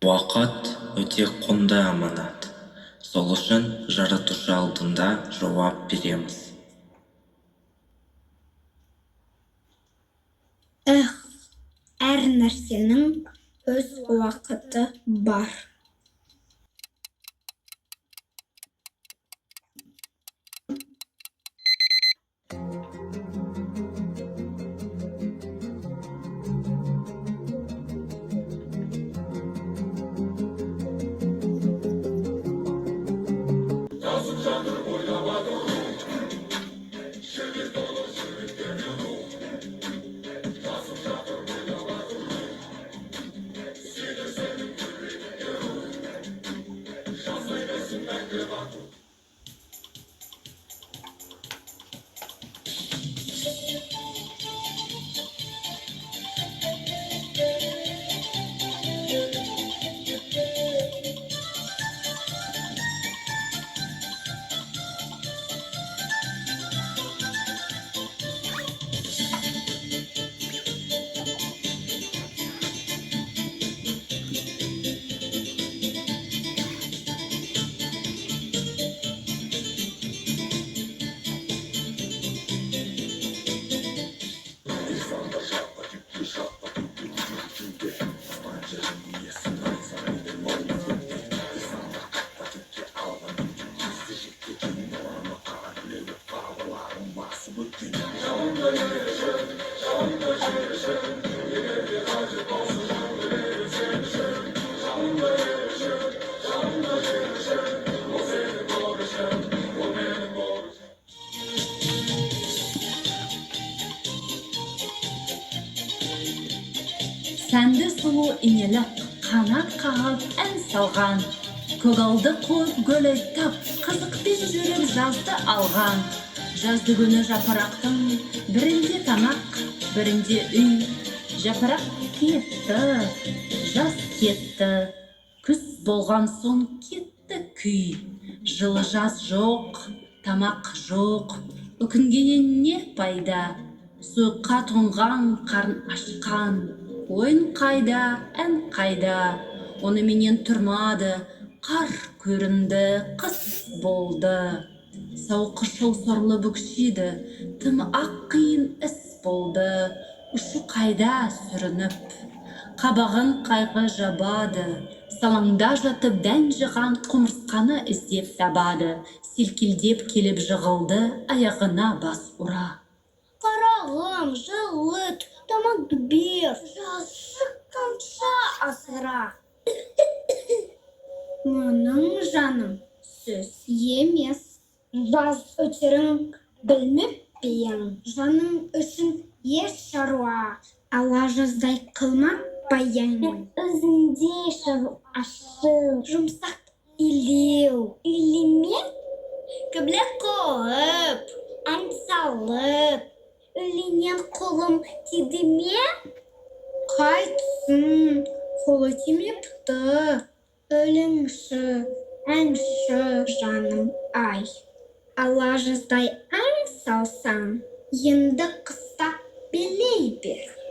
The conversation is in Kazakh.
Уақыт өте құнды аманат. Сол үшін жаратушы алдында жауап береміз. Әр нәрсенің өз уақыты бар. Сәнді сұлу инелік, қанат қағып ән салған, көгалды қуып гүл айттап, қызықпен жүріп жазды алған. Жазды күні жапырақтың бірінде тамақ, бірінде үй. Жапырақ кетті, жаз кетті, күз болған соң кетті күй. Жылы жаз жоқ, тамақ жоқ, өкінгеннен не пайда? Суыққа тоңған, қарын ашқан, ойын қайда, ән қайда? Оны менен тұрмады, қар көрінді, қыс болды. Сауқышыл сорлы бүкшеді, тым ақ қиын іс болды. Ұшы қайда сүрініп, қабағын қайғы жабады. Салаңда жатып дән жыған құмырсқаны іздеп табады. Селкілдеп келіп жығылды, аяғына бас ұра. Қарағым, жылыт, тамақ бер, жаз шыққанша асыра. Мұның жаным сөз емес. Жаз өтерін білмеп пең, жаның үшін еш шаруа. Ала жаздай қылма баян. Өзіңде шыру ашыл, жұмсақ илеу. Илеме көбле қойып, ән салып, өлінен қолым тиді ме? Қайтсын, қолы тимепті. Өліңші, әнші жаным ай. Ала жаздай ән салсаң, енді қыста билей бер.